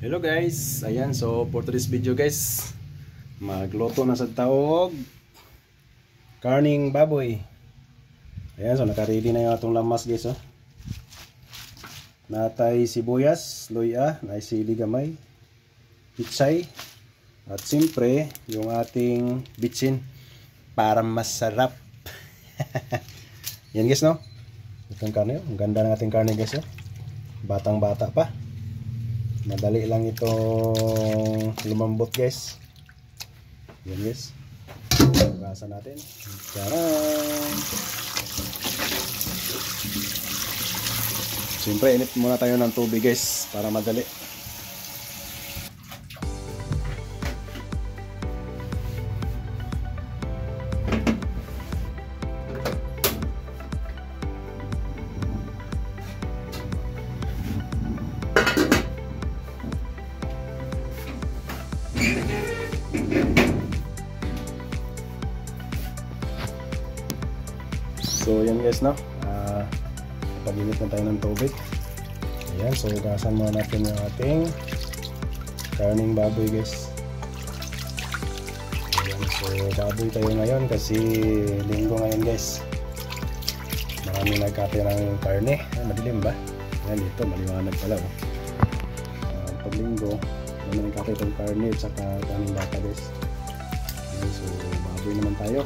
Hello guys, ayan, so for today's video guys, magluto na sa taog karning baboy. Ayan, so naka-ready na yung atong lamas guys, oh. Natay sibuyas, luya, natay sili gamay, pichay, at siyempre yung ating bitsin para masarap. Yan guys, no? Itong karne, ang ganda ng ating karne guys, oh. Batang bata pa. Madali lang itong lumambot guys. Yan guys. Hugasan natin. Tcharam! Siyempre init muna tayo ng tubig guys para madali. So yan guys, no? Pag-init na tayo ng tubig. Ayan, so hugasan muna natin yung ating karning baboy guys. Ayan, so baboy tayo ngayon kasi linggo ngayon guys. Marami nagkatira ng karne. Ay, madilim ba? Ayan, dito maliwanag pala, oh. Pag linggo, marami nagkatira ng karne at saka karning bata guys. Ayan, so baboy naman tayo.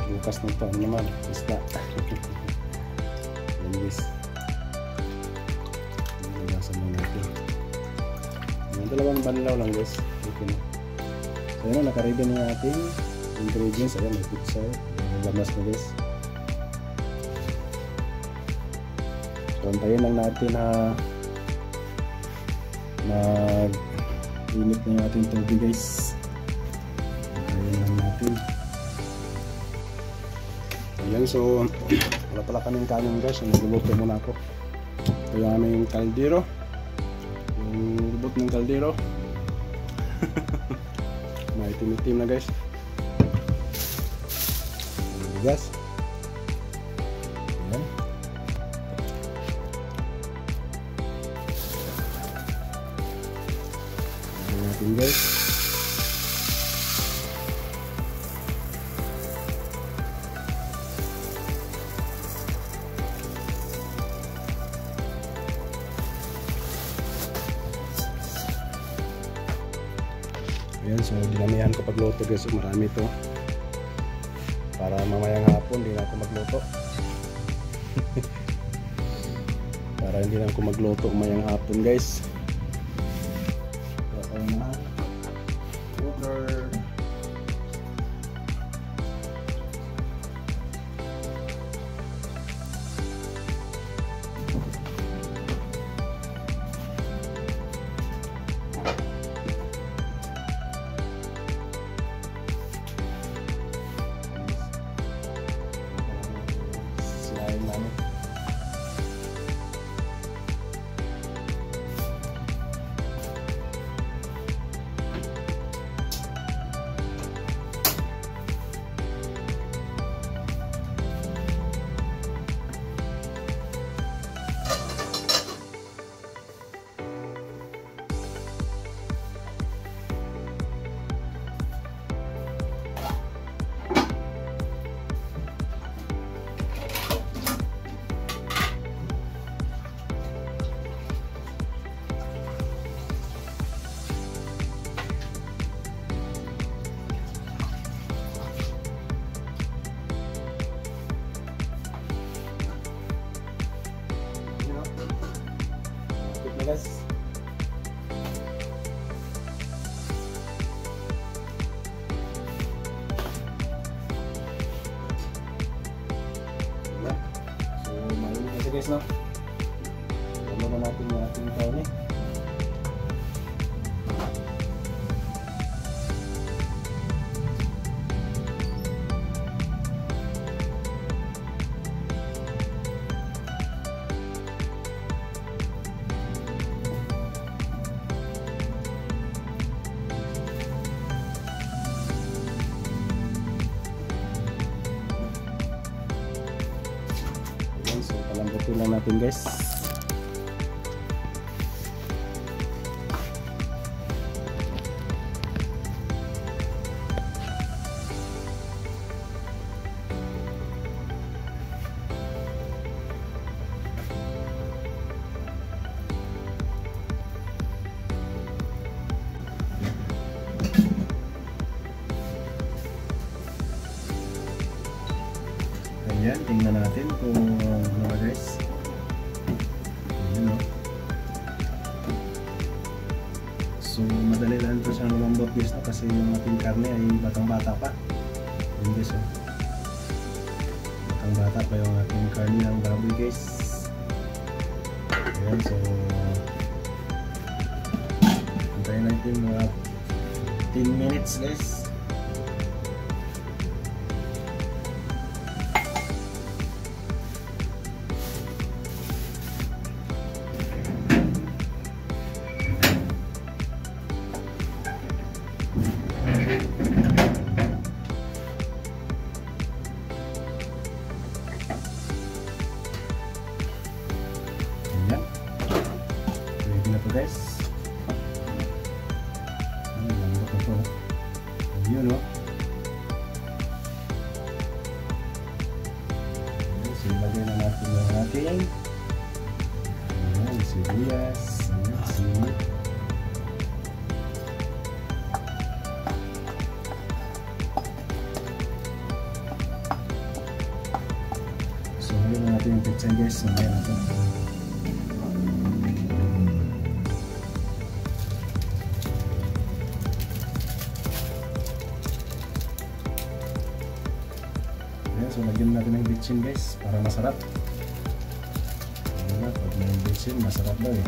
Bukas na ito, ano naman, isda. Yan guys. Nagasan lang natin. Yan, dalawang banlaw lang guys. Okay na. So yun, nakaready na yung ating ingredients. Ayan, may pizza. Yung lamas na guys. So antayin lang natin na mag-init na yung ating tubig guys. Antayin lang natin. Ayan, so wala pala kaming kanin guys, so nagluluto muna ako. Ito yung aming kaldero, yung lubot ng kaldero. May itim-itim na guys. Bigas. Ayan. Ayan natin guys. Ayan, so dinamihan ko pagluto guys, marami to para mamayang hapon hindi na ako magluto. Para hindi na ako magluto mamayang hapon guys. So ayan na water. Guys. So, mainit kasi guys, no? Tama na natin yung ating karne. So palambutin lang natin guys. Ayan, tingnan natin kung mga guys. Ayan, oh. So madali lang ito siyang lumambot guys, no? Kasi yung ating karne ay batang-bata pa. Ayan guys, oh. Batang-bata pa yung ating karne ng baboy guys. Ayan, so antayin natin mga 10 minutes guys. Ayan, ready na po guys. Lambot na po. Yun, no? Ayan, so ilagay na natin yung ating sibuyas. Ayan, sili. So ngayon na natin yung pizza guys. Ngayon natin. So lagyan natin ng bitchin guys para masarap. Ayan, pag may bitchin masarap daw eh.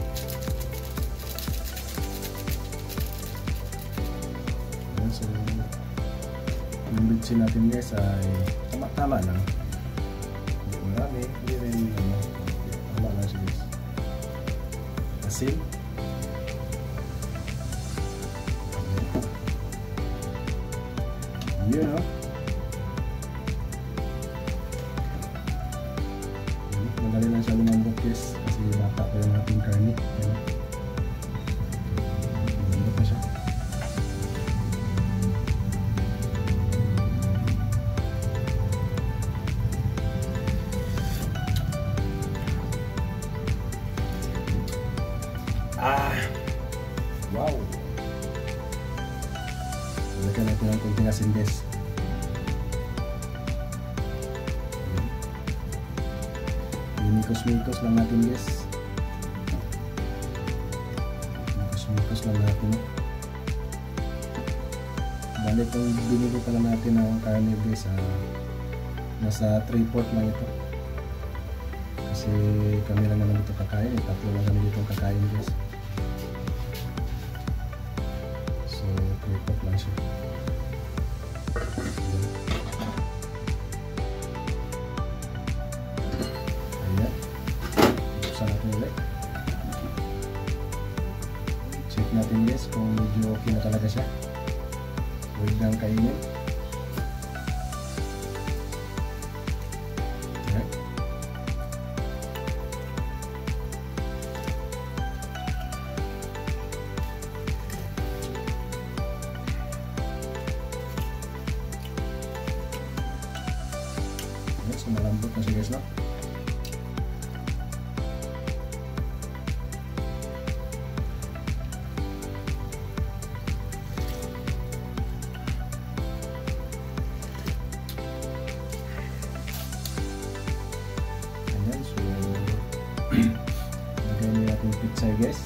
Ayan, so yung bitchin natin guys ay tama-tama lang. Hindi marami, hindi rin tama lang siya guys. Asin. Yun, no? Madali lang siya lumambot guys kasi bata pa yung ating karne. Lumambot na siya. Wow! Lagyan natin ng konting asin guys. Mikos-mikos lang natin guys. Mikos-mikos lang natin. Bali kung binili pala natin ng karne guys, nasa 3/4 lang ito. Kasi kami lang naman dito kakain. Tatlo lang kami dito kakain guys. So 3/4 lang siya. Check natin guys kung medyo okay na talaga siya. Huwag lang kainin. Okay. So malambot na siya guys, no? Lagyan natin pizza guys.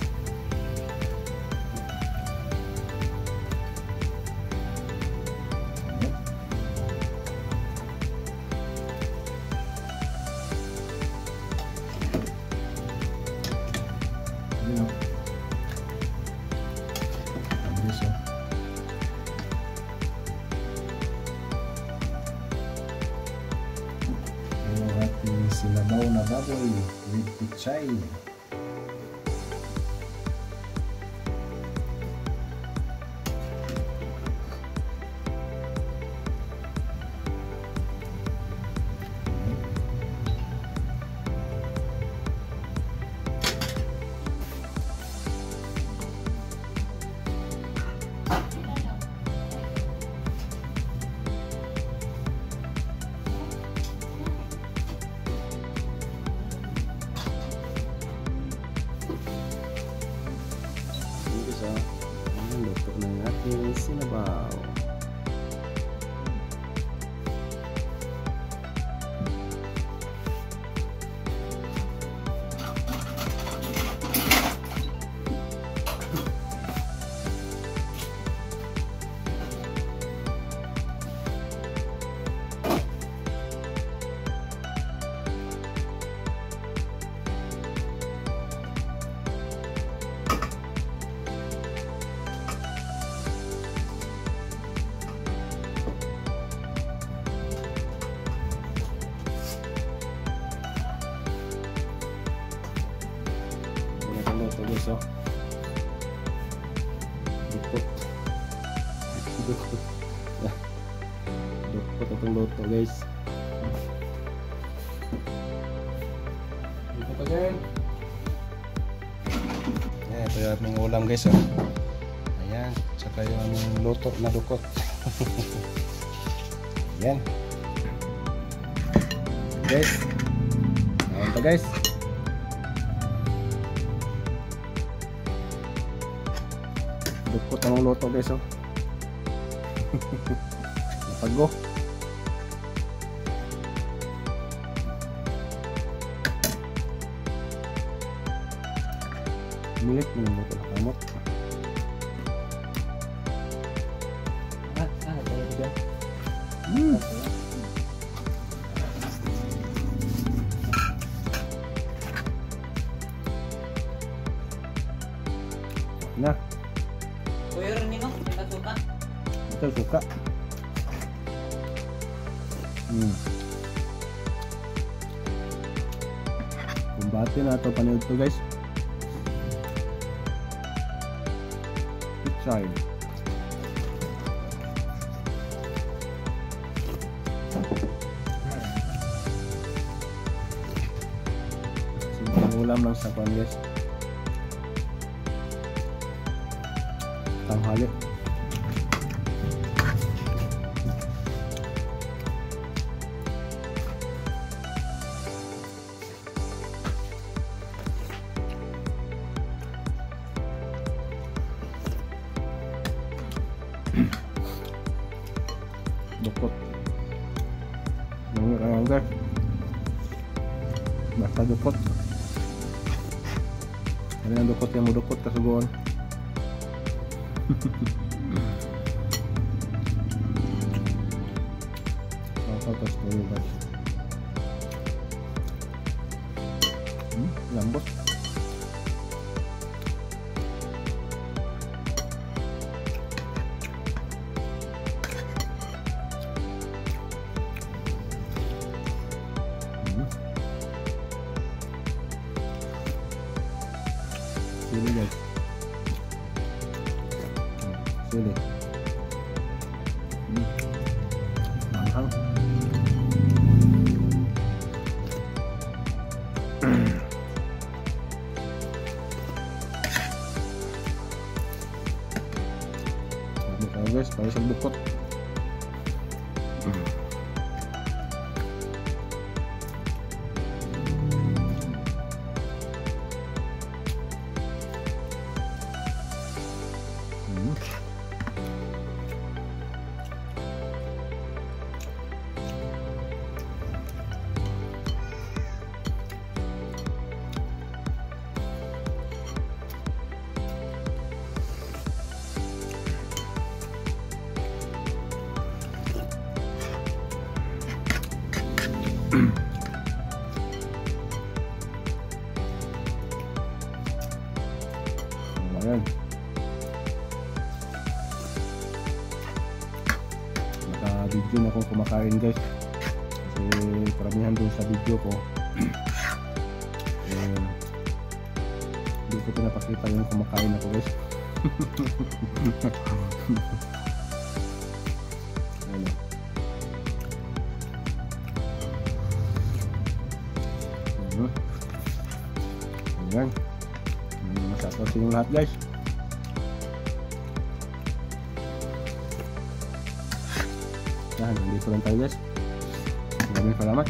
Sinabaw na baboy with pichay. Luto ng ating sinabaw. Dukot. Dukot. Dukot itong luto guys. Dukot again. Ayan, ito yung aming ulam guys. Oh. Ayan, saka yung aming luto na dukot. Ayan. Guys. Ayan pa guys. Dukot ang luto guys. Oh. Napago. Milik mo ng luto na kamot. Tayo juga. Nah, Kuya rin mo, kita suka. ito suka. Kumbati na ito panood to guys. Child. Simpleng ulam lang sa pan guys. Tanghali. Dukot. Nunggu guys. Basta dukot. Ada yang dukot yang mau dukot kasugon. Apa tos dulu guys. Lambot. Sili guys. Sili. Manghang. Sabi guys, para sa dukot. Ayan. Naka-video na akong kumakain guys. Kasi karamihan dun sa video ko hindi ko pinapakita yung kumakain ako guys. Ayan. Ayan. Masarap sa inyong lahat guys. Yan, nandito lang tayo guys. Maraming salamat.